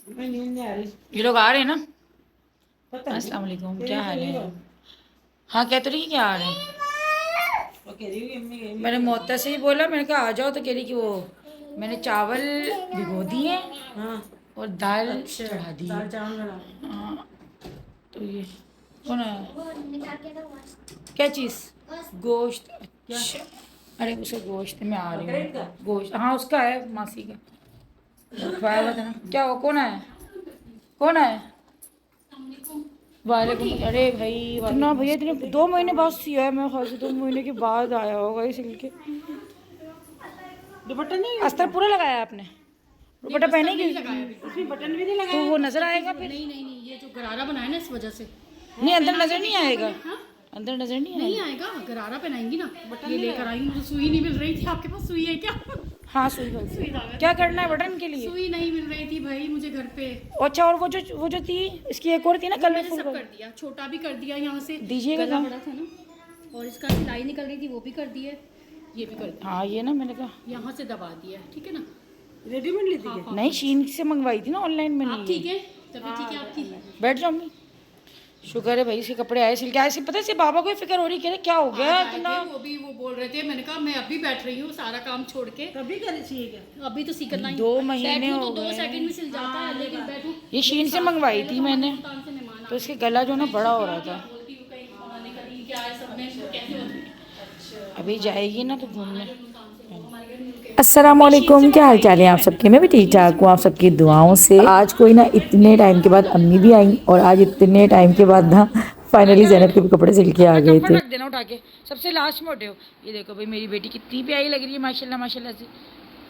मैं नींद नहीं आ रही। ये लोग आ रहे हैं ना। पता नहीं अस्सलाम वालेकुम, तेरी क्या तो हाल नहीं है? हो। हाँ, कह तो रही कि क्या आ रहे हैं। वो कह रही है अम्मी गई मैं मैंने नहीं आ मोहत्ता से ही बोला, मैंने कहा आ जाओ, तो कह रही कि वो मैंने चावल भिगो दिए रही। हाँ। और दाल अच्छा। चढ़ा दी है। दाल चावल बना। हाँ, तो ये कौन है? क्या चीज़? गोश्त, क्या? अच्छा। अरे उसे गोश्त में आ रही बकरीद का। हूँ, गोश्त हाँ उसका है, मासी का खाया हुआ था ना। क्या हो, कौन है? कौन है? वालेकुम। अरे भाई इतना भैया, इतने 2 महीने बाद सिया है, मैं ख्याल से 2 महीने के बाद आया होगा ये सिल के। दुपट्टा नहीं है अस्तर इसका। पूरा लगाया आपने? नहीं, दुपट्टा बस्तर पहनेगी? नहीं लगाया बिल्कुल भी इसमें मैंने। बटन भी नहीं तो लगाया। वो नजर बस्तर की आएगा वो फिर। नहीं नहीं नहीं, ये जो गरारा बनाया ना इस वजह से नहीं, अंदर पहना नजर के नहीं देखना आएगा। पहले। हाँ, अंदर नजर नहीं नहीं आएगा। आएगा, गरारा पहनाएंगी ना। बटन ये नहीं लेकर लगाया। आई, मुझे सुई नहीं मिल रही थी। आपके पास सुई है क्या? हाँ, सुई है। सुई धागा क्या दे दो। करना है बटन के लिए? सुई नहीं मिल रही थी भाई मुझे घर पे। अच्छा, और वो जो थी, इसकी एक और थी ना वो मैंने कलरफुल सब वाली, कर दिया, छोटा भी कर दिया यहाँ से। दीजिएगा गला कहाँ? बड़ा था ना, और इसका सिलाई निकल रही थी, वो भी कर दी है। ये भी कर दी, हाँ ये ना, मैंने कहा यहाँ से दबा दिया, ठीक है ना। रेडीमेड ली थी हाँ क्या? हाँ नहीं, हाँ। शीन से मंगवाई थी ना, ऑनलाइन में आप नहीं ठीक है। है? तभी ठीक है आपकी? बैठ जाओ अम्मी। शुक्र है भाई, इसके कपड़े आए सिल के आए। पता है इसे बाबा को ही फिक्र हो रही, कह रहे क्या हो गया आज आए इतना। थे वो भी, वो बोल रहे थे। मैंने कहा मैं अभी बैठ रही हूँ सारा काम छोड़ के। तभी करनी चाहिए क्या? अभी तो सीखना ही। 2 महीने बैठूं हो तो 2 गए। सेकंड में सिल जाता है, लेकिन बैठूं। ये शीन से मंगवाई थी मैंने, तो इसके गला जो ना बड़ा हो रहा था। बोलती हूँ कहीं बनाने का नहीं, क्या है सब में कैसे होती है। अभी जाएगी ना तो घूमने। अस्सलामुअलैकुम, क्या हाल चाल है आप सबके। मैं भी ठीक ठाक हूँ आप सबकी दुआओं से। आज कोई ना इतने टाइम के बाद अम्मी भी आई, और आज इतने टाइम के बाद ना फाइनली ज़ैनब के भी कपड़े सिल के आ गए कम्फर्ट थे। रख देना उठा के, सबसे लास्ट में उठे हो। ये देखो भाई, मेरी बेटी कितनी प्यारी लग रही है माशाल्लाह माशाल्लाह से।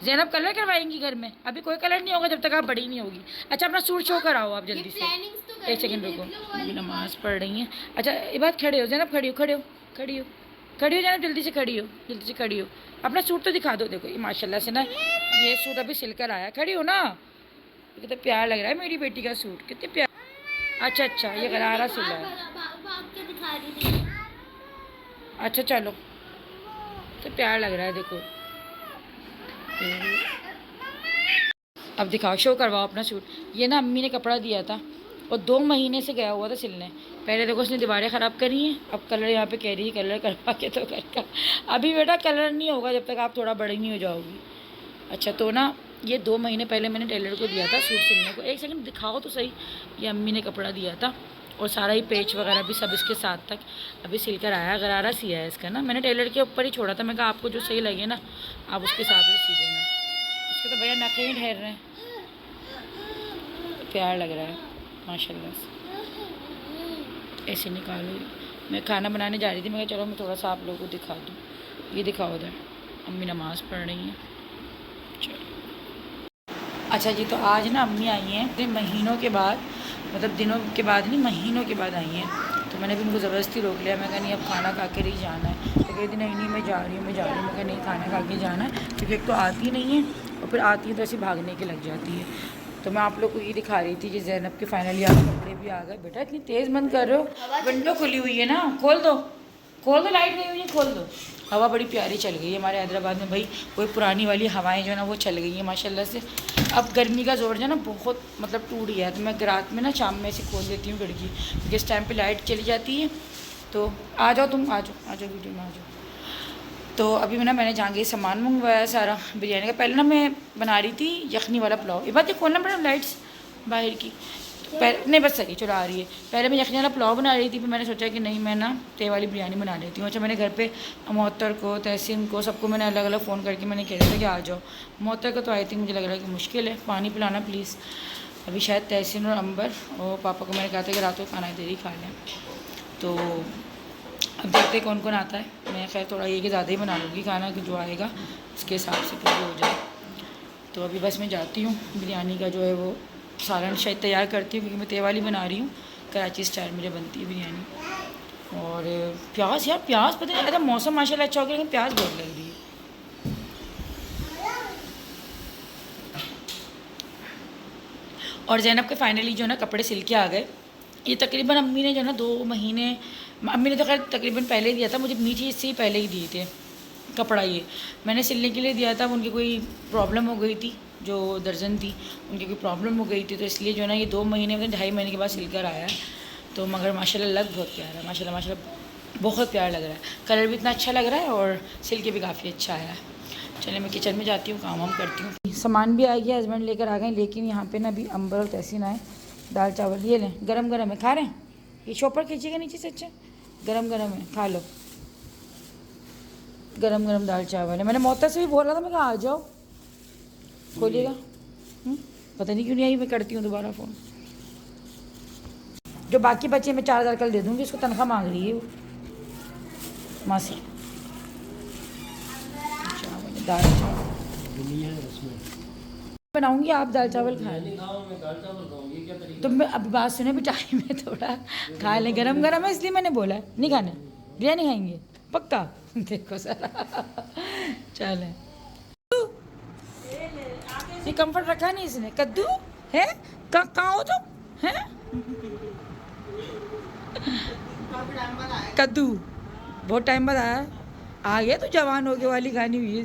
ज़ैनब कलर करवाएंगी घर में? अभी कोई कलर नहीं होगा जब तक आप बड़ी नहीं होगी। अच्छा, अपना सूट शो कराओ आप जल्दी से। एक सेकंड रुको, अभी नमाज पढ़ रही हैं। अच्छा ये बात, खड़े हो ज़ैनब, खड़ी हो खड़े हो खड़ी हो खड़ी हो ज़ैनब, जल्दी से खड़ी हो, जल्दी से खड़ी हो। अपना सूट तो दिखा दो। देखो ये माशाल्लाह से ना, ये सूट अभी सिलकर आया। खड़ी हो ना। कितना प्यार लग रहा है मेरी बेटी का सूट, कितने प्यार। अच्छा अच्छा, ये गरारा सिला है। अच्छा चलो, तो प्यार लग रहा है देखो। अब दिखाओ, शो करवाओ अपना सूट। ये ना अम्मी ने कपड़ा दिया था और 2 महीने से गया हुआ था सिलने। पहले देखो उसने दीवारें ख़राब करी हैं, अब कलर यहाँ पे कह रही है कलर करवा के तो करता। अभी बेटा कलर नहीं होगा जब तक आप थोड़ा बड़ी नहीं हो जाओगी। अच्छा तो ना, ये 2 महीने पहले मैंने टेलर को दिया था सूट सिलने को। एक सेकंड दिखाओ तो सही। ये अम्मी ने कपड़ा दिया था और सारा ही पेच वगैरह भी सब इसके साथ तक अभी सिल कर आया। गरारा सिया है इसका ना, मैंने टेलर के ऊपर ही छोड़ा था। मैं कहा आपको जो सही लगे ना आप उसके हिसाब से सी देना। इसके तो भैया नखरे ही ठहर रहे हैं। प्यार लग रहा है माशाल्लाह से। ऐसे निकालो। मैं खाना बनाने जा रही थी, मैं कहा चलो मैं थोड़ा सा आप लोगों को दिखा दूँ। ये दिखाओ उधर, अम्मी नमाज़ पढ़ रही हैं। चलो अच्छा जी, तो आज ना अम्मी आई हैं इतने महीनों के बाद, मतलब दिनों के बाद नहीं, महीनों के बाद आई हैं। तो मैंने भी उनको ज़बरदस्ती रोक लिया। मैं कहा नहीं, अब खाना खा कर ही जाना है। तो कहती नहीं नहीं मैं जा रही हूँ, मैं जा रही हूँ। मैं कहा नहीं, खाना खा के जाना है, क्योंकि एक तो आती नहीं है और फिर आती है तो ऐसे भागने के लग जाती है। तो मैं आप लोग को ये दिखा रही थी कि ज़ैनब के फाइनली आप कपड़े भी आ गए। बेटा इतनी तेज़ बंद कर रहे हो, विंडो खुली हुई है ना, खोल दो खोल दो, लाइट गई हुई है, खोल दो। हवा बड़ी प्यारी चल गई है हमारे हैदराबाद में भाई। कोई पुरानी वाली हवाएं जो है ना वो चल गई हैं माशाल्लाह से। अब गर्मी का जोर जो है ना बहुत मतलब टूट गया है। तो मैं रात में ना शाम में ऐसे खोल देती हूँ खिड़की, क्योंकि इस टाइम पे लाइट चली जाती है। तो आ जाओ तुम, आ जाओ वीडियो में आ जाओ। तो अभी मैंने जहाँ सामान मंगवाया सारा बिरयानी का। पहले ना मैं बना रही थी यखनी वाला पुलाव। ये बात खोलना पड़ा लाइट्स बाहर की। पहले नहीं, बस सही चलो आ रही है। पहले मैं यखनी वाला पुलाव बना रही थी, फिर मैंने सोचा कि नहीं मैं ना ते वाली बिरयानी बना लेती हूँ। अच्छा मैंने घर पे मोहत्तर को, तहसीन को, सबको मैंने अलग अलग फ़ोन करके मैंने कह दिया था कि आ जाओ। मोहत्तर को तो आई थिंक मुझे लग रहा है कि मुश्किल है, पानी पिलाना प्लीज़। अभी शायद तहसीन और अंबर और पापा को मैंने कहा था कि रात को खाना इधर ही खा लें। तो अब देखते कौन कौन आता है। मैं खैर थोड़ा ये कि ज़्यादा ही बना लूँगी खाना, कि जो आएगा उसके हिसाब से फिर हो जाए। तो अभी बस मैं जाती हूँ, बिरयानी का जो है वो सालन शायद तैयार करती हूँ, क्योंकि मैं ते वाली बना रही हूँ। कराची स्टाइल मुझे बनती है बिरयानी। और प्याज, यार प्याज पता नहीं, अच्छा मौसम माशाल्लाह अच्छा हो गया, लेकिन प्याज बहुत लग रही है। और ज़ैनब के फाइनली जो है ना कपड़े सिल के आ गए। ये तकरीबन अम्मी ने जो है ना 2 महीने, अम्मी ने तो खैर तकरीबन पहले ही दिया था मुझे, मीठी इससे ही पहले ही दिए थे। कपड़ा ये मैंने सिलने के लिए दिया था, उनकी कोई प्रॉब्लम हो गई थी, जो दर्जन थी उनकी कोई प्रॉब्लम हो गई थी, तो इसलिए जो है ना ये 2 महीने मतलब 2.5 महीने के बाद सिल कर आया है। तो मगर माशाल्लाह लग बहुत प्यारा है, माशाल्लाह माशाल्लाह बहुत प्यारा लग रहा है, कलर भी इतना अच्छा लग रहा है और सिल के भी काफ़ी अच्छा आया है। चलिए मैं किचन में जाती हूँ, काम वाम करती हूँ। सामान भी आ गया, हस्बैंड लेकर आ गए, लेकिन यहाँ पे ना अभी अंबर और तहसीन आए। दाल चावल ये लें, गरम गरम है, खा रहे हैं? ये चॉपर खींचिएगा नीचे से, अच्छा गरम गरम है, खा लो। गरम गरम दाल चावल है। मैंने मोहता से भी बोला था, मैं कहा आ जाओ, खोलिएगा। पता नहीं क्यों नहीं आई, मैं करती हूँ दोबारा फ़ोन। जो बाकी बच्चे मैं 4000 कल दे दूँगी, उसको तनख्वाह मांग रही है वो मासी। चावल, दाल चावल बनाऊंगी, आप दाल चावल खाएं। तो मैं अभी बात सुने भी, टाइम में थोड़ा खा लें, गरम गरम है इसलिए मैंने बोला। नहीं खाने, बिरयानी खाएंगे पक्का? देखो सर चलें। ये कंफर्ट रखा नहीं इसने। कद्दू है, कहाँ हो तुम? है कद्दू बहुत टाइम बाद आया, आ गया तो जवान हो गया वाली खानी हुई है।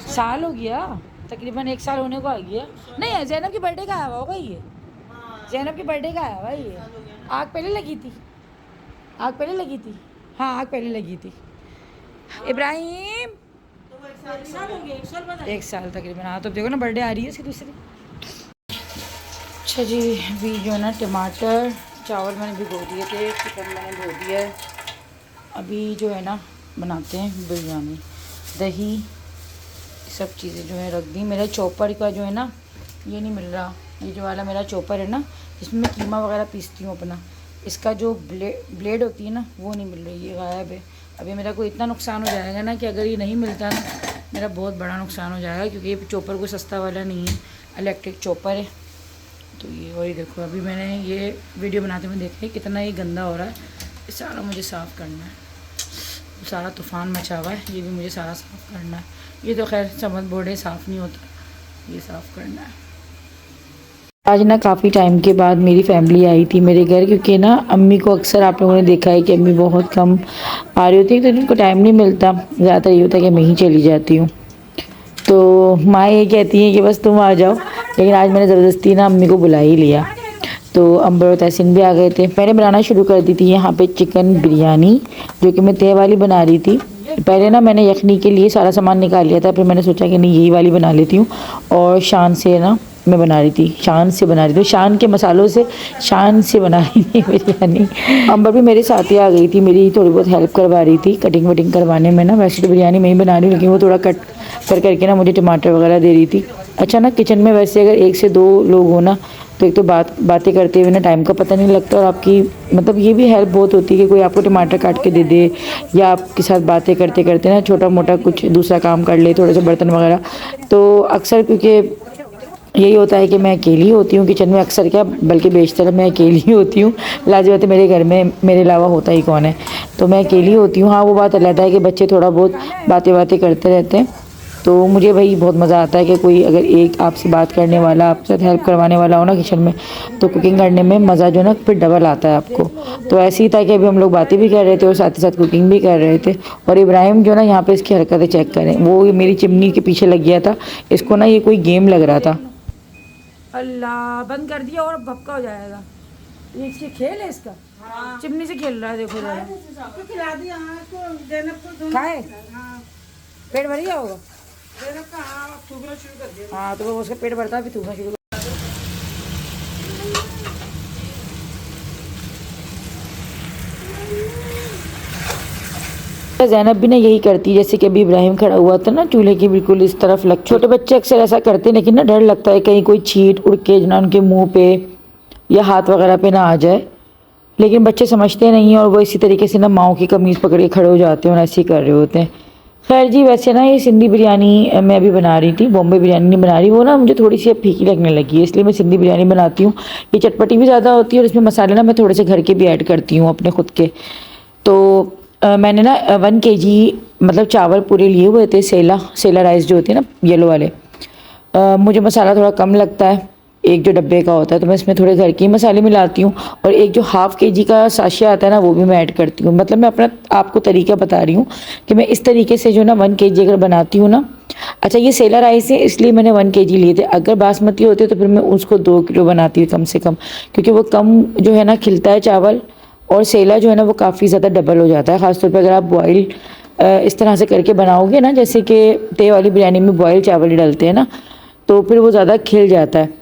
साल हो गया, तकरीबन 1 साल होने को आ गया। नहीं जैनब की बर्थडे का आया हुआ होगा ये, जैनब की बर्थडे का आया हुआ ये। आग पहले लगी थी, आग पहले लगी थी, हाँ आग पहले लगी थी। इब्राहिम 1 साल तकरीबन, हाँ तो देखो ना बर्थडे आ रही है इसकी दूसरी। अच्छा जी, अभी जो है ना टमाटर चावल मैंने भिगो दिए थे, चिकन मैंने धो दिया है। अभी जो है ना बनाते हैं बिरयानी, दही सब चीज़ें जो है रख दी। मेरा चॉपर का जो है ना ये नहीं मिल रहा, ये जो वाला मेरा चॉपर है ना जिसमें मैं कीमा वगैरह पीसती हूँ अपना, इसका जो ब्लेड होती है ना वो नहीं मिल रही, ये गायब है। अभी मेरा कोई इतना नुकसान हो जाएगा ना कि अगर ये नहीं मिलता ना मेरा बहुत बड़ा नुकसान हो जाएगा, क्योंकि ये चॉपर कोई सस्ता वाला नहीं है, इलेक्ट्रिक चॉपर है। तो ये वही देखो, अभी मैंने ये वीडियो बनाते हुए देखा कितना ये गंदा हो रहा है, ये सारा मुझे साफ़ करना है। सारा तूफ़ान मचा हुआ है, ये भी मुझे सारा साफ़ करना है। ये तो खैर समझ बोर्ड है, साफ़ नहीं होता, ये साफ़ करना है। आज ना काफ़ी टाइम के बाद मेरी फैमिली आई थी मेरे घर, क्योंकि ना अम्मी को अक्सर आप लोगों ने देखा है कि अम्मी बहुत कम आ रही होती है, तो उनको टाइम नहीं मिलता, ज़्यादातर ये होता है कि मैं ही चली जाती हूँ। तो माँ ये कहती हैं कि बस तुम आ जाओ, लेकिन आज मैंने ज़बरदस्ती ना अम्मी को बुला ही लिया। तो अंबर और तहसीन भी आ गए थे। मैंने बनाना शुरू कर दी थी यहाँ पे चिकन बिरयानी, जो कि मैं तय वाली बना रही थी। पहले ना मैंने यखनी के लिए सारा सामान निकाल लिया था, फिर मैंने सोचा कि नहीं यही वाली बना लेती हूँ, और शान से ना मैं बना रही थी, शान से बना रही थी, शान के मसालों से शान से बना रही थी बिरयानी। अंबर भी मेरे साथ ही आ गई थी, मेरी थोड़ी बहुत हेल्प करवा रही थी कटिंग वटिंग करवाने में ना। वैसे तो बिरयानी मैं ही बना रही हूँ, लेकिन वो थोड़ा कट कर करके ना मुझे टमाटर वगैरह दे रही थी। अच्छा ना किचन में वैसे अगर 1 से 2 लोग हो ना, तो एक तो बातें करते हुए ना टाइम का पता नहीं लगता, और आपकी मतलब ये भी हेल्प बहुत होती है कि कोई आपको टमाटर काट के दे दे, या आपके साथ बातें करते करते ना छोटा मोटा कुछ दूसरा काम कर ले, थोड़े से बर्तन वगैरह। तो अक्सर क्योंकि यही होता है कि मैं अकेली होती हूँ किचन में, अक्सर क्या बल्कि बेशतर मैं अकेली ही होती हूँ। लाजवाब है, मेरे घर में मेरे अलावा होता ही कौन है, तो मैं अकेली होती हूँ। हाँ वो बात अलग है कि बच्चे थोड़ा बहुत बातें करते रहते हैं, तो मुझे भाई बहुत मज़ा आता है कि कोई अगर एक आपसे बात करने वाला, आपके साथ हेल्प करवाने वाला हो ना किचन में, तो कुकिंग करने में मज़ा जो ना फिर डबल आता है आपको। तो ऐसे ही था कि अभी हम लोग बातें भी कर रहे थे और साथ ही साथ कुकिंग भी कर रहे थे। और इब्राहिम जो ना यहाँ पे इसकी हरकतें चेक करें, वो मेरी चिमनी के पीछे लग गया था, इसको ना ये कोई गेम लग रहा था। अल्लाह बंद कर दिया और भपका हो जाएगा, ये इसकी खेल है इसका। चिमनी से खेल रहा है, देखो जरा। खाए पेट भर गया होगा, हाँ तो वो उसका पेट भरता है फिर थूकना शुरू। ज़ैनब भी ना यही करती है, जैसे कि अभी इब्राहिम खड़ा हुआ था ना चूल्हे की बिल्कुल इस तरफ लग। छोटे बच्चे अक्सर ऐसा करते हैं, लेकिन ना डर लगता है कहीं कोई छींट उड़ के ना उनके मुंह पे या हाथ वगैरह पे ना आ जाए, लेकिन बच्चे समझते नहीं हैं और वो इसी तरीके से ना माओ की कमीज़ पकड़ के खड़े हो जाते हैं और ऐसे ही कर रहे होते हैं। खैर जी, वैसे ना ये सिंधी बिरयानी मैं अभी बना रही थी, बॉम्बे बिरयानी नहीं बना रही, वो ना मुझे थोड़ी सी अब फीकी लगने लगी है, इसलिए मैं सिंधी बिरयानी बनाती हूँ। ये चटपटी भी ज़्यादा होती है और इसमें मसाले ना मैं थोड़े से घर के भी ऐड करती हूँ अपने खुद के। तो मैंने ना 1 kg मतलब चावल पूरे लिए हुए थे, सेला राइस जो होते हैं ना येलो वाले। मुझे मसाला थोड़ा कम लगता है, एक जो डब्बे का होता है, तो मैं इसमें थोड़े घर के ही मसाले मिलाती हूँ, और एक जो हाफ़ केजी का साशिया आता है ना, वो भी मैं ऐड करती हूँ। मतलब मैं अपना आपको तरीका बता रही हूँ कि मैं इस तरीके से जो ना 1 केजी अगर बनाती हूँ ना। अच्छा, ये सेला राइस है इसलिए मैंने 1 केजी लिए थे। अगर बासमती होते तो फिर मैं उसको 2 किलो बनाती हूँ कम से कम, क्योंकि वो कम जो है ना खिलता है चावल, और सेला जो है ना वो काफ़ी ज़्यादा डबल हो जाता है। ख़ासतौर पर अगर आप बॉयल इस तरह से करके बनाओगे ना, जैसे कि तवे वाली बिरयानी में बॉयल चावल ही डालते हैं ना, तो फिर वो ज़्यादा खिल जाता है।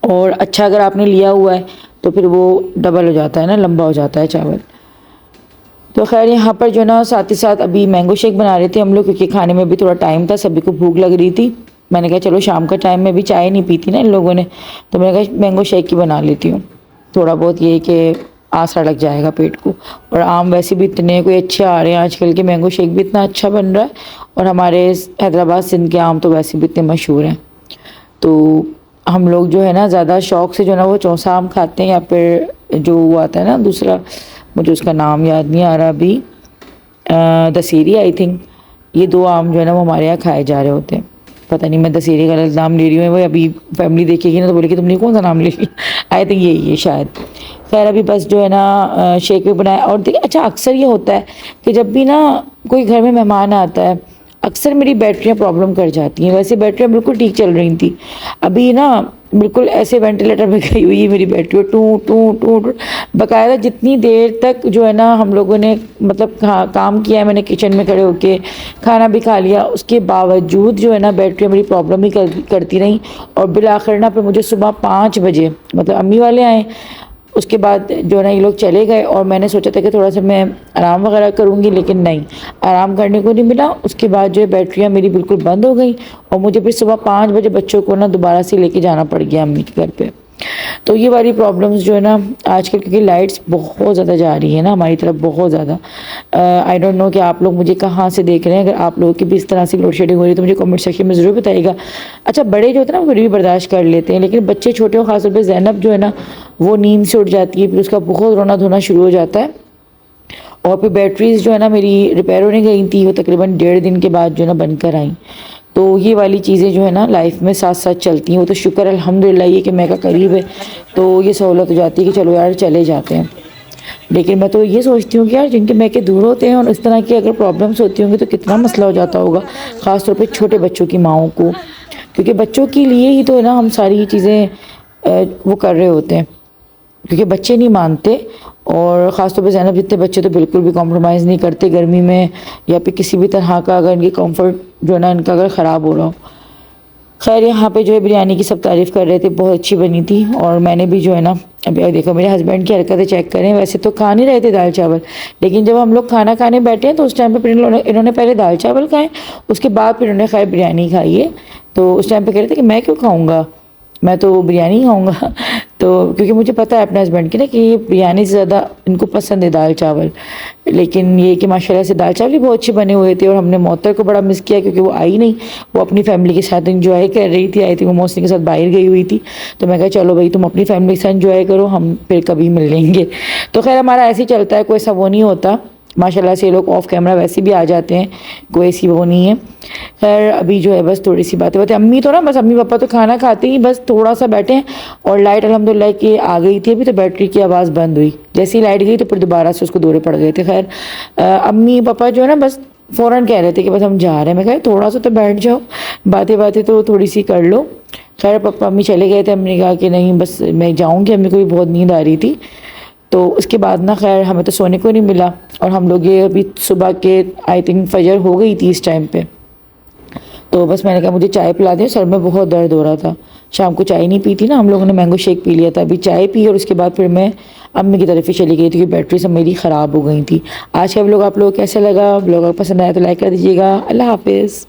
और अच्छा अगर आपने लिया हुआ है तो फिर वो डबल हो जाता है ना, लंबा हो जाता है चावल। तो खैर यहाँ पर जो ना साथ ही साथ अभी मैंगो शेक बना रहे थे हम लोग, क्योंकि खाने में भी थोड़ा टाइम था, सभी को भूख लग रही थी। मैंने कहा चलो शाम का टाइम में भी चाय नहीं पीती ना इन लोगों ने, तो मैंने कहा मैंगो शेक ही बना लेती हूँ। थोड़ा बहुत ये कि आसरा लग जाएगा पेट को। और आम वैसे भी इतने कोई अच्छे आ रहे हैं आजकल के, मैंगो शेक भी इतना अच्छा बन रहा है, और हमारे हैदराबाद सिंध के आम तो वैसे भी इतने मशहूर हैं। तो हम लोग जो है ना ज़्यादा शौक़ से जो ना वो चौसा आम खाते हैं, या फिर जो वो आता है ना दूसरा, मुझे उसका नाम याद नहीं आ रहा अभी, दशहरी आई थिंक। ये 2 आम जो है ना वो हमारे यहाँ खाए जा रहे होते हैं। पता नहीं मैं दशहरी का नाम ले रही हूँ, वो अभी फैमिली देखेगी ना तो बोलेगी तुमने कौन सा नाम ले लिया। आई थिंक यही है शायद। खैर अभी बस जो है ना शेक भी बनाया। और देखिए अच्छा, अक्सर ये होता है कि जब भी ना कोई घर में मेहमान आता है, अक्सर मेरी बैटरियाँ प्रॉब्लम कर जाती हैं। वैसे बैटरियाँ बिल्कुल ठीक चल रही थी, अभी ना बिल्कुल ऐसे वेंटिलेटर में गई हुई है मेरी बैटरी, टू टू टू टू बकायदा। जितनी देर तक जो है ना हम लोगों ने मतलब काम किया है, मैंने किचन में खड़े होके खाना भी खा लिया, उसके बावजूद जो है ना बैटरी मेरी प्रॉब्लम ही करती रही। और बिल आखिर ना फिर मुझे सुबह 5 बजे मतलब अम्मी वाले आए, उसके बाद जो है ना ये लोग चले गए, और मैंने सोचा था कि थोड़ा सा मैं आराम वगैरह करूँगी, लेकिन नहीं, आराम करने को नहीं मिला। उसके बाद जो है बैटरियाँ मेरी बिल्कुल बंद हो गई, और मुझे फिर सुबह 5 बजे बच्चों को ना दोबारा से लेके जाना पड़ गया अम्मी के घर पे। तो ये वाली प्रॉब्लम्स जो है ना आजकल, क्योंकि लाइट्स बहुत ज़्यादा जा रही है ना हमारी तरफ, बहुत ज़्यादा। आई डोंट नो कि आप लोग मुझे कहाँ से देख रहे हैं। अगर आप लोगों की भी इस तरह से लोड शेडिंग हो रही है तो मुझे कमेंट सेक्शन में ज़रूर बताइएगा। अच्छा, बड़े जो होते हैं ना वो फिर भी बर्दाश्त कर लेते हैं, लेकिन बच्चे छोटे हो, खासतौर पर ज़ैनब जो है ना वो नींद से उठ जाती है, फिर उसका बहुत रोना धोना शुरू हो जाता है। और फिर बैटरीज़ जो है ना मेरी रिपेयर होने गई थी, वो तकरीबन 1.5 दिन के बाद जो है ना बनकर आई। तो ये वाली चीज़ें जो है ना लाइफ में साथ साथ चलती हैं। वो तो शुक्र अल्हम्दुलिल्लाह ये कि मैं करीब है, तो ये सहूलत हो जाती है कि चलो यार चले जाते हैं। लेकिन मैं तो ये सोचती हूँ कि यार जिनके मैके दूर होते हैं और इस तरह की अगर प्रॉब्लम्स होती होंगी तो कितना मसला हो जाता होगा, ख़ास तौर पे छोटे बच्चों की माँओं को, क्योंकि बच्चों के लिए ही तो है ना हम सारी चीज़ें वो कर रहे होते हैं, क्योंकि बच्चे नहीं मानते। और ख़ास तौर पे ज़ैनब जितने बच्चे तो बिल्कुल भी कॉम्प्रोमाइज़ नहीं करते गर्मी में, या फिर किसी भी तरह का अगर इनकी कंफर्ट जो है ना इनका अगर ख़राब हो रहा हो। खैर यहाँ पे जो है बिरयानी की सब तारीफ़ कर रहे थे, बहुत अच्छी बनी थी। और मैंने भी जो है ना अभी देखो मेरे हस्बैंड की हरकतें चेक करें, वैसे तो खा नहीं रहे थे दाल चावल, लेकिन जब हम लोग खाना खाने बैठे हैं तो उस टाइम पे फिर इन्होंने पहले दाल चावल खाए, उसके बाद फिर इन्होंने खैर बिरयानी खाई है। तो उस टाइम पे कह रहे थे कि मैं क्यों खाऊँगा, मैं तो बिरयानी खाऊँगा। तो क्योंकि मुझे पता है अपने हस्बैंड की ना कि ये बिरयानी से ज़्यादा इनको पसंद है दाल चावल। लेकिन ये कि माशाल्लाह से दाल चावल भी बहुत अच्छे बने हुए थे। और हमने मोहतर को बड़ा मिस किया क्योंकि वो आई नहीं, वो अपनी फैमिली के साथ इंजॉय कर रही थी। आई थी वो मौसी के साथ बाहर गई हुई थी, तो मैं कहा चलो भाई तुम अपनी फैमिली के साथ इंजॉय करो, हम फिर कभी मिल लेंगे। तो खैर हमारा ऐसे ही चलता है, कोई ऐसा वो नहीं होता। माशाल्लाह से ये लोग ऑफ कैमरा वैसे भी आ जाते हैं, कोई ऐसी वो नहीं है। खैर अभी जो है बस थोड़ी सी बातें अम्मी तो ना बस अम्मी पापा तो खाना खाते ही बस थोड़ा सा बैठे हैं, और लाइट अल्हम्दुलिल्लाह की आ गई थी अभी, तो बैटरी की आवाज़ बंद हुई। जैसे ही लाइट गई तो फिर दोबारा से उसको दौरे पड़ गए थे। खैर अम्मी पापा जो है ना बस फ़ौरन कह रहे थे कि बस हम जा रहे हैं। मैं कहा थोड़ा सा तो बैठ जाओ, बातें बातें तो थोड़ी सी कर लो। खैर पापा अम्मी चले गए थे, अम्मी ने कहा कि नहीं बस मैं जाऊँगी, अम्मी को भी बहुत नींद आ रही थी। तो उसके बाद ना खैर हमें तो सोने को नहीं मिला, और हम लोग ये अभी सुबह के आई थिंक फजर हो गई थी इस टाइम पे। तो बस मैंने कहा मुझे चाय पिला दें, सर में बहुत दर्द हो रहा था। शाम को चाय नहीं पी थी ना, हम लोगों ने मैंगो शेक पी लिया था, अभी चाय पी और उसके बाद फिर मैं अम्मी की तरफ ही चली गई थी क्योंकि बैटरी सब मेरी ख़राब हो गई थी। आज का व्लॉग आप लोगों को कैसा लगा? व्लॉग पसंद आया तो लाइक कर दीजिएगा। अल्लाह हाफिज़।